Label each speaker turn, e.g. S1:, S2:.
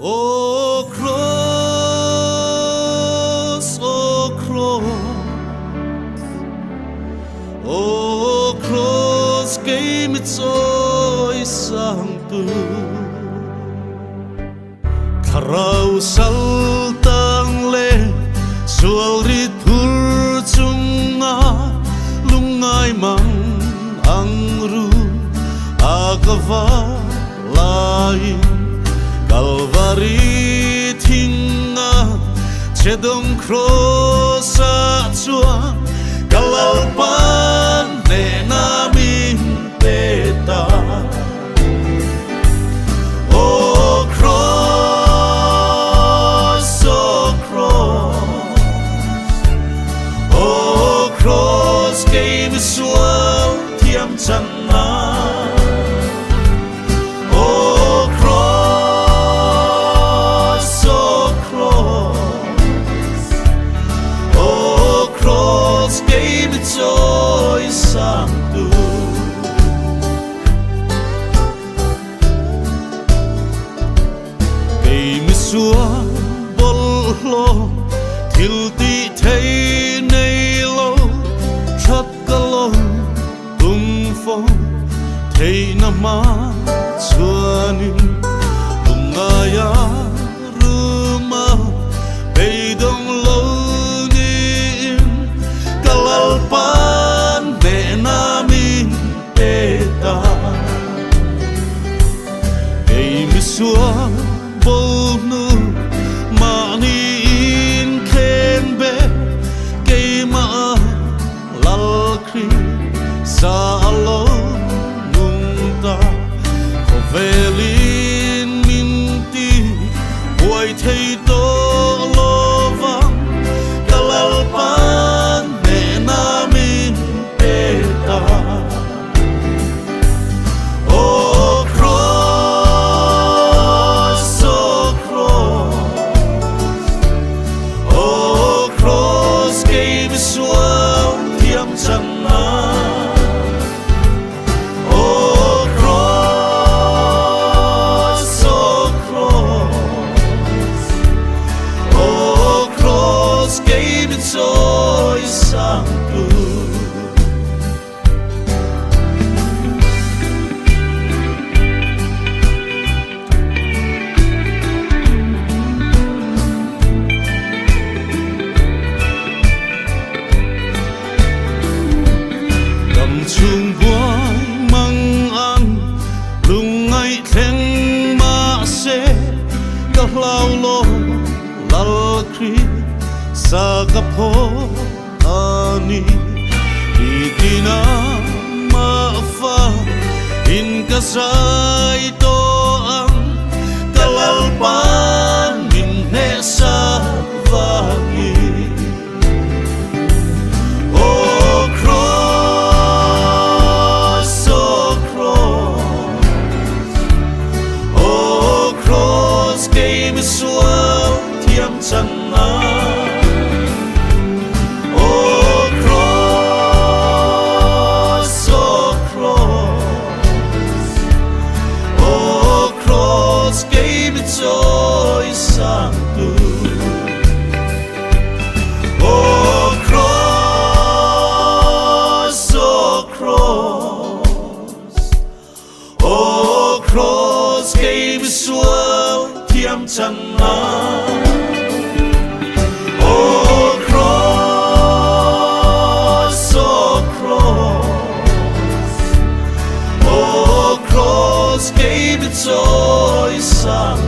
S1: Oh cross, oh cross, game it's oi sang tu. Karau sal tang le, sual rit hur chunga, lungai mang angru, agava lai. Calvary thinga chedong crossa chua kalalpan ne namin peta oh cross oh cross game sual thiam channa Joy sang tu cây mi xua bol lo thil ti thấy nay lo chặt cả lo tung phong thấy nam ma xua nin tung ngaya ruma bay đông lo pan de namin peta ei mi sua bonu mani in kembe kei ma lal kri sa lo nunta kovelin minti boy thei to lovang kalal pan oh cross, oh cross, game sual thiam channa. Oh cross, oh cross, game joy sang tu. Chung boy mang an lung ngay khen ma se ka lau lo lal kri sa ka pho ani itina ma fa in ka sai to ang kalal pan min ne sa vangi sual thiam channa oh cross oh cross game joy sang tu oh cross oh cross game sual thiam channa oh cross oh cross game joy sang